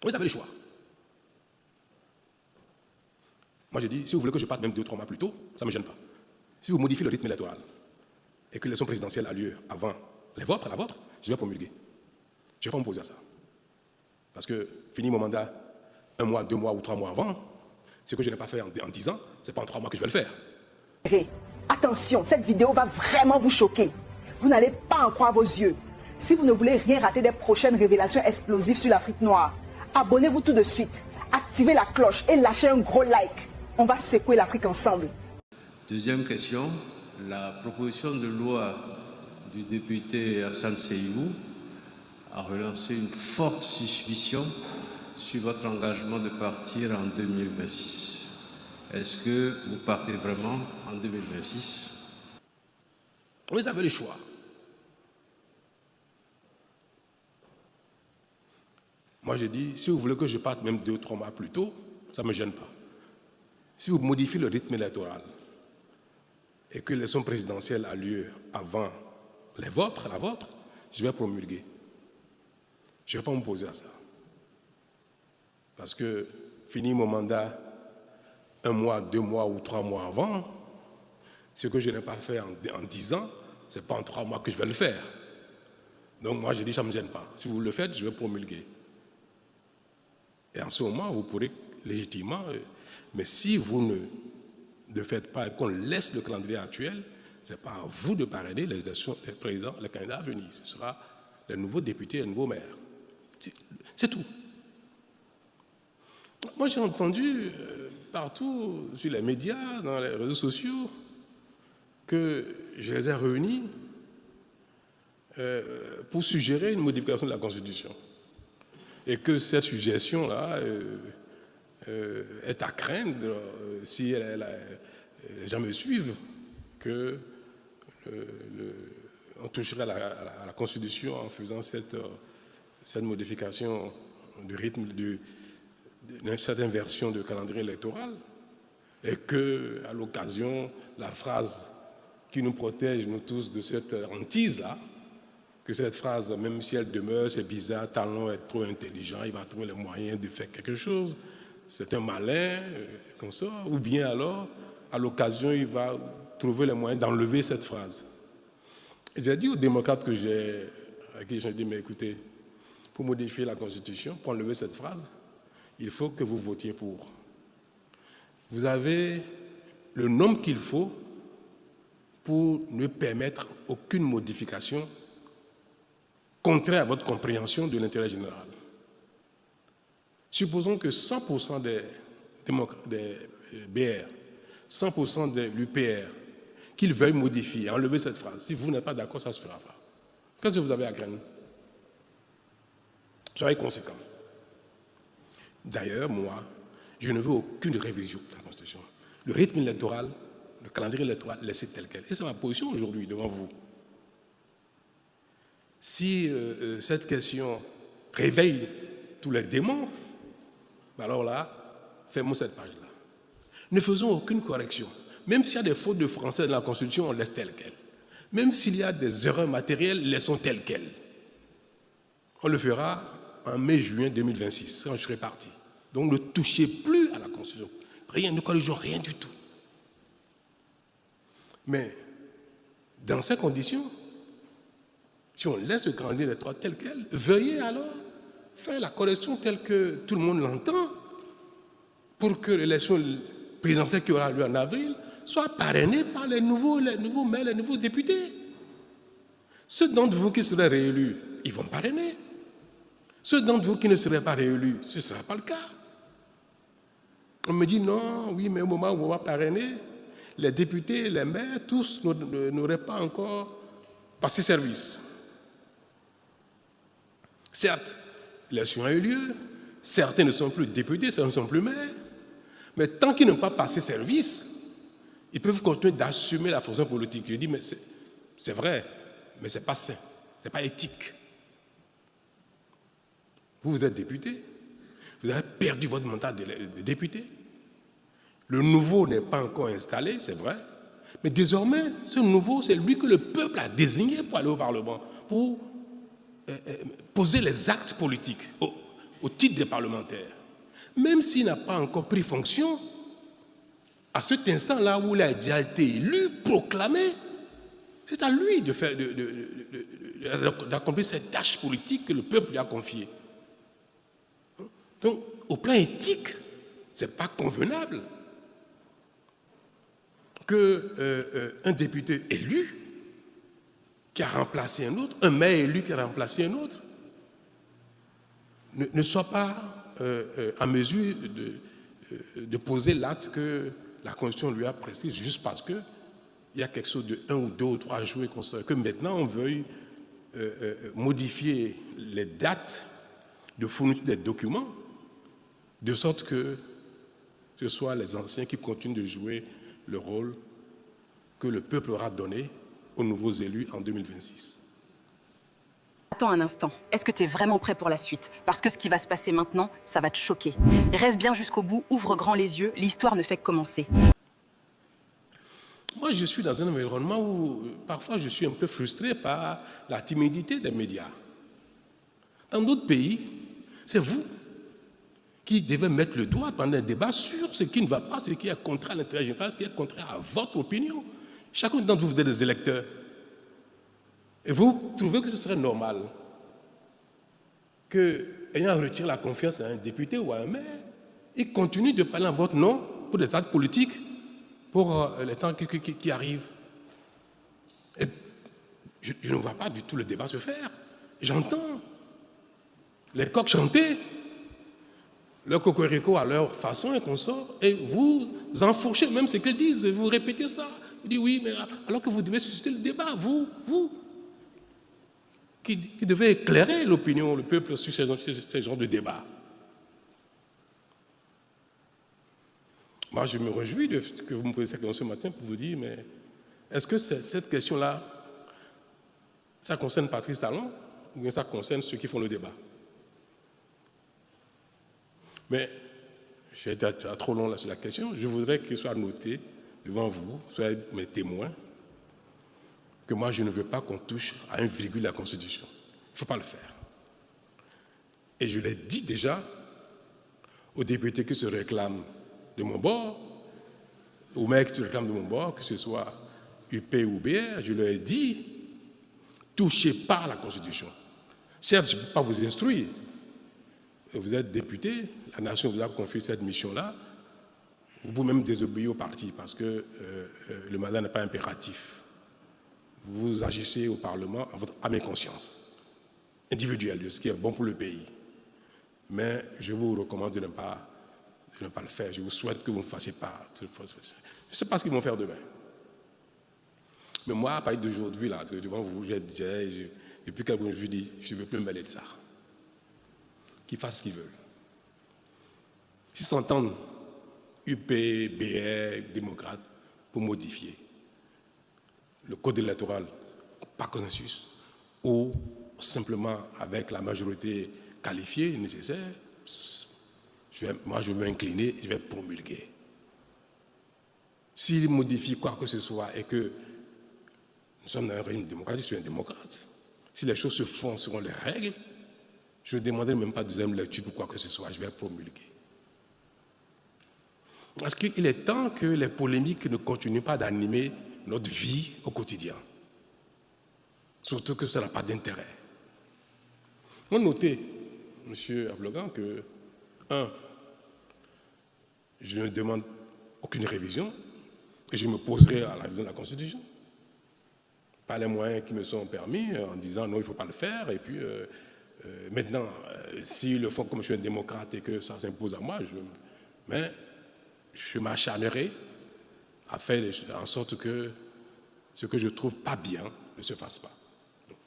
Vous avez le choix. Moi, je dis, si vous voulez que je parte même 2 ou 3 mois plus tôt, ça ne me gêne pas. Si vous modifiez le rythme électoral et que l'élection présidentielle a lieu avant la vôtre, je vais promulguer. Je ne vais pas m'opposer à ça. Parce que, fini mon mandat 1 mois, 2 mois ou 3 mois avant, ce que je n'ai pas fait en 10 ans, ce n'est pas en 3 mois que je vais le faire. Attention, cette vidéo va vraiment vous choquer. Vous n'allez pas en croire vos yeux. Si vous ne voulez rien rater des prochaines révélations explosives sur l'Afrique noire, abonnez-vous tout de suite, activez la cloche et lâchez un gros like. On va secouer l'Afrique ensemble. Deuxième question, la proposition de loi du député Hassan Seyibou a relancé une forte suspicion sur votre engagement de partir en 2026. Est-ce que vous partez vraiment en 2026? Vous avez le choix. Moi, je dis, si vous voulez que je parte même 2 ou 3 mois plus tôt, ça ne me gêne pas. Si vous modifiez le rythme électoral et que l'élection présidentielle a lieu avant la vôtre, je vais promulguer. Je ne vais pas m'opposer à ça. Parce que, fini mon mandat 1 mois, 2 mois ou 3 mois avant, ce que je n'ai pas fait en 10 ans, ce n'est pas en 3 mois que je vais le faire. Donc moi, je dis, ça ne me gêne pas. Si vous le faites, je vais promulguer. Et en ce moment, vous pourrez légitimement... Mais si vous ne faites pas et qu'on laisse le calendrier actuel, ce n'est pas à vous de parrainer les présidents, les candidats à venir. Ce sera les nouveaux députés et les nouveaux maires. C'est tout. Moi, j'ai entendu partout sur les médias, dans les réseaux sociaux, que je les ai réunis pour suggérer une modification de la Constitution. Et que cette suggestion-là est à craindre, si les gens me suivent, on toucherait à la Constitution en faisant cette modification du rythme d'une certaine version de calendrier électoral, et qu'à l'occasion, la phrase qui nous protège, nous tous, de cette hantise-là, que cette phrase, même si elle demeure, c'est bizarre, Talon est trop intelligent, il va trouver les moyens de faire quelque chose, c'est un malin, comme ça, ou bien alors, à l'occasion, il va trouver les moyens d'enlever cette phrase. Et j'ai dit aux démocrates à qui j'ai dit, mais écoutez, pour modifier la Constitution, pour enlever cette phrase, il faut que vous votiez pour. Vous avez le nombre qu'il faut pour ne permettre aucune modification contraire à votre compréhension de l'intérêt général. Supposons que 100% des BR, 100% de l'UPR, qu'ils veuillent modifier, enlever cette phrase. Si vous n'êtes pas d'accord, ça ne se fera pas. Qu'est-ce que vous avez à craindre? Soyez conséquents. D'ailleurs, moi, je ne veux aucune révision de la Constitution. Le rythme électoral, le calendrier électoral, laissez tel quel. Et c'est ma position aujourd'hui devant vous. Si cette question réveille tous les démons, alors là, fais-moi cette page-là. Ne faisons aucune correction. Même s'il y a des fautes de français dans la Constitution, on laisse tel quel. Même s'il y a des erreurs matérielles, laissons tel quel. On le fera en mai-juin 2026, quand je serai parti. Donc ne touchez plus à la Constitution. Rien, ne corrigeons rien du tout. Mais, dans ces conditions, si on laisse le calendrier électoral tel quel, veuillez alors faire la correction telle que tout le monde l'entend pour que l'élection présidentielle qui aura lieu en avril soit parrainée par les nouveaux maires, les nouveaux députés. Ceux d'entre vous qui seraient réélus, ils vont parrainer. Ceux d'entre vous qui ne seraient pas réélus, ce ne sera pas le cas. On me dit non, oui, mais au moment où on va parrainer, les députés, les maires, tous n'auraient pas encore passé service. Certes, l'élection a eu lieu, certains ne sont plus députés, certains ne sont plus maires, mais tant qu'ils n'ont pas passé service, ils peuvent continuer d'assumer la fonction politique. Je dis, mais c'est vrai, mais ce n'est pas sain, ce n'est pas éthique. Vous êtes député, vous avez perdu votre mandat de député. Le nouveau n'est pas encore installé, c'est vrai, mais désormais, ce nouveau, c'est lui que le peuple a désigné pour aller au Parlement, pour poser les actes politiques au titre des parlementaires, même s'il n'a pas encore pris fonction, à cet instant-là où il a déjà été élu, proclamé, c'est à lui d'accomplir cette tâche politique que le peuple lui a confiée. Donc, au plan éthique, ce n'est pas convenable qu'un député élu qui a remplacé un autre, un maire élu qui a remplacé un autre, ne soit pas en mesure de poser l'acte que la Constitution lui a prescrit juste parce qu'il y a quelque chose de 1 ou 2 ou 3 jours que maintenant on veuille modifier les dates de fourniture des documents de sorte que ce soit les anciens qui continuent de jouer le rôle que le peuple aura donné aux nouveaux élus en 2026. Attends un instant, est-ce que tu es vraiment prêt pour la suite? Parce que ce qui va se passer maintenant, ça va te choquer. Reste bien jusqu'au bout, ouvre grand les yeux, l'histoire ne fait que commencer. Moi, je suis dans un environnement où parfois je suis un peu frustré par la timidité des médias. Dans d'autres pays, c'est vous qui devez mettre le doigt pendant un débat sur ce qui ne va pas, ce qui est contraire à l'intérêt général, ce qui est contraire à votre opinion. Chacun d'entre vous, vous êtes des électeurs. Et vous trouvez que ce serait normal que, ayant retiré la confiance à un député ou à un maire, il continue de parler en votre nom pour des actes politiques pour les temps qui arrivent. Et je ne vois pas du tout le débat se faire. J'entends les coqs chanter, leur cocorico à leur façon et qu'on sort, et vous enfourchez même ce qu'ils disent, vous répétez ça. Vous dites oui, mais alors que vous devez susciter le débat, vous qui devez éclairer l'opinion, le peuple sur ces genres de débats. Moi, je me réjouis de que vous me posiez cette question ce matin pour vous dire, mais est-ce que cette question-là, ça concerne Patrice Talon ou bien ça concerne ceux qui font le débat? Mais j'ai été trop long là sur la question. Je voudrais qu'il soit noté devant vous, soyez mes témoins, que moi, je ne veux pas qu'on touche à un virgule de la Constitution. Il ne faut pas le faire. Et je l'ai dit déjà aux députés qui se réclament de mon bord, aux mecs qui se réclament de mon bord, que ce soit UP ou BR, je leur ai dit, touchez pas à la Constitution. Certes, je ne peux pas vous instruire. Vous êtes député, la nation vous a confié cette mission-là. Vous pouvez même désobéir au parti parce que le mandat n'est pas impératif. Vous agissez au Parlement à votre âme et conscience, individuelle, ce qui est bon pour le pays. Mais je vous recommande de ne pas le faire. Je vous souhaite que vous ne fassiez pas. Je ne sais pas ce qu'ils vont faire demain. Mais moi, à partir d'aujourd'hui, là, devant vous, depuis quelques jours, je dis, je ne veux plus me mêler de ça. Qu'ils fassent ce qu'ils veulent. S'ils s'entendent, UP, BR, démocrates, pour modifier le code électoral par consensus ou simplement avec la majorité qualifiée nécessaire, moi je vais m'incliner, je vais promulguer. S'ils modifient quoi que ce soit et que nous sommes dans un régime démocratique, je suis un démocrate, si les choses se font selon les règles, je ne demanderai même pas de deuxième lecture pour quoi que ce soit, je vais promulguer. Parce qu'il est temps que les polémiques ne continuent pas d'animer notre vie au quotidien. Surtout que ça n'a pas d'intérêt. On notait, M. Ablogan, que, je ne demande aucune révision et je me poserai à la révision de la Constitution. Par les moyens qui me sont permis, en disant non, il ne faut pas le faire. Et puis, maintenant, s'ils le font comme je suis un démocrate et que ça s'impose à moi, je m'acharnerai à faire en sorte que ce que je ne trouve pas bien ne se fasse pas.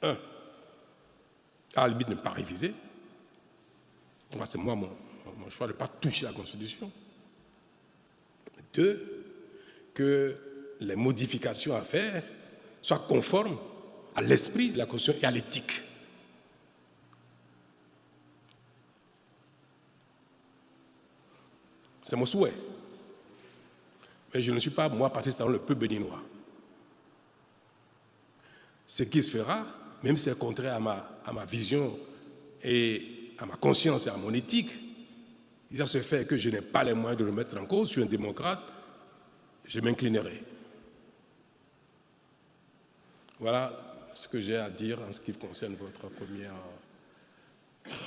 Donc, à la limite, ne pas réviser. C'est moi mon choix de ne pas toucher la Constitution. 2, que les modifications à faire soient conformes à l'esprit de la Constitution et à l'éthique. C'est mon souhait. Mais je ne suis pas, moi, Patrice Talon, le peuple béninois. Ce qui se fera, même si c'est contraire à ma vision et à ma conscience et à mon éthique, si ça se fait que je n'ai pas les moyens de le mettre en cause, je suis un démocrate, je m'inclinerai. Voilà ce que j'ai à dire en ce qui concerne votre première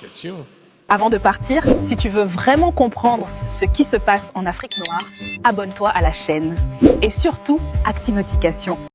question. Avant de partir, si tu veux vraiment comprendre ce qui se passe en Afrique noire, abonne-toi à la chaîne. Et surtout, active notification.